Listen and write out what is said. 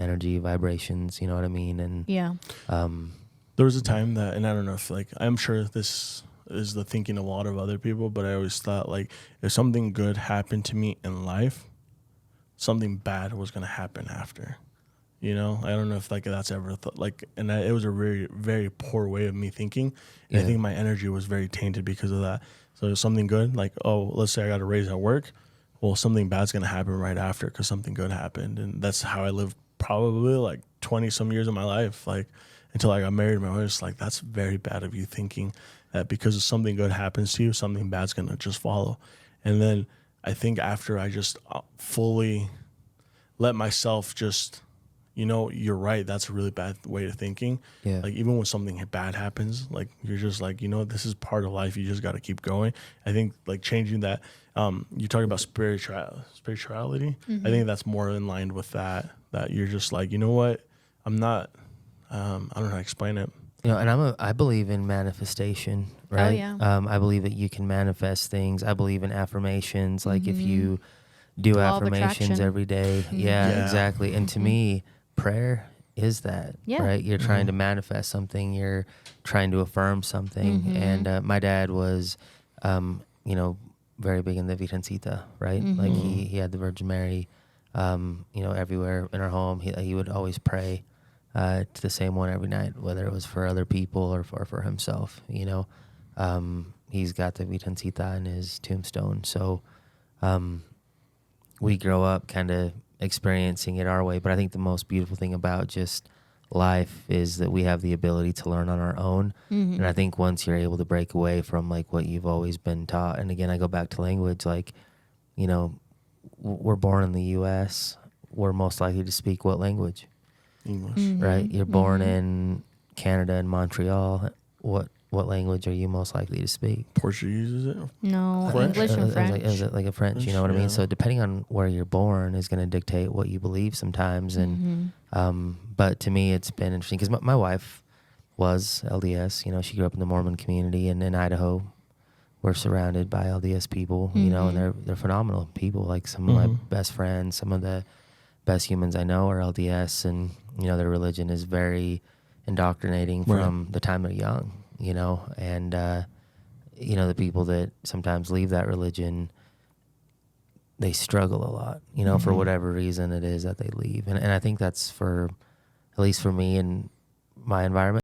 energy, vibrations, you know what I mean? And Yeah. There was a time that, and I don't know if like, I'm sure this is the thinking of a lot of other people, but I always thought like if something good happened to me in life, something bad was going to happen after. You know, I don't know if like that's ever like, and it was a very, very poor way of me thinking. And I think my energy was very tainted because of that. So something good, like, oh, let's say I got a raise at work. Well, something bad's going to happen right after because something good happened. And that's how I lived probably like 20 some years of my life. Like until I got married, my wife was like, that's very bad of you thinking that because something good happens to you, something bad's going to just follow. And then I think after I just fully let myself just, you know, you're right. That's a really bad way of thinking. Yeah. Like even when something bad happens, like you're just like, you know, this is part of life. You just got to keep going. I think like changing that. You talk about spirituality. I think that's more in line with that. That you're just like, you know what, I'm not. I don't know how to explain it. You know, and I believe in manifestation, right? yeah. I believe that you can manifest things. I believe in affirmations. Like if you do Law of affirmations attraction. every day. Yeah, Yeah. exactly. And to me, prayer is that, Yeah. right? You're trying to manifest something. You're trying to affirm something. And my dad was, you know, very big in the Virgencita, right? Like he had the Virgin Mary, you know, everywhere in our home. He would always pray to the same one every night, whether it was for other people or for himself, you know. He's got the Virgencita in his tombstone. So we grow up kind of experiencing it our way. But I think the most beautiful thing about just life is that we have the ability to learn on our own. And I think once you're able to break away from like what you've always been taught, and again, I go back to language, like, you know, we're born in the U.S., we're most likely to speak what language, English. right? You're born in Canada and Montreal. What language are you most likely to speak? Portuguese, is it? No, French? English and French. Is it like a French, you know what I mean? Yeah. So depending on where you're born is going to dictate what you believe sometimes. And but to me, it's been interesting because my wife was LDS. You know, she grew up in the Mormon community, and in Idaho, we're surrounded by LDS people. You know, and they're phenomenal people. Like some of my best friends, some of the best humans I know are LDS, and you know, their religion is very indoctrinating from the time they're young. You know, and you know, the people that sometimes leave that religion, they struggle a lot, you know, for whatever reason it is that they leave. And I think that's for, at least for me and my environment.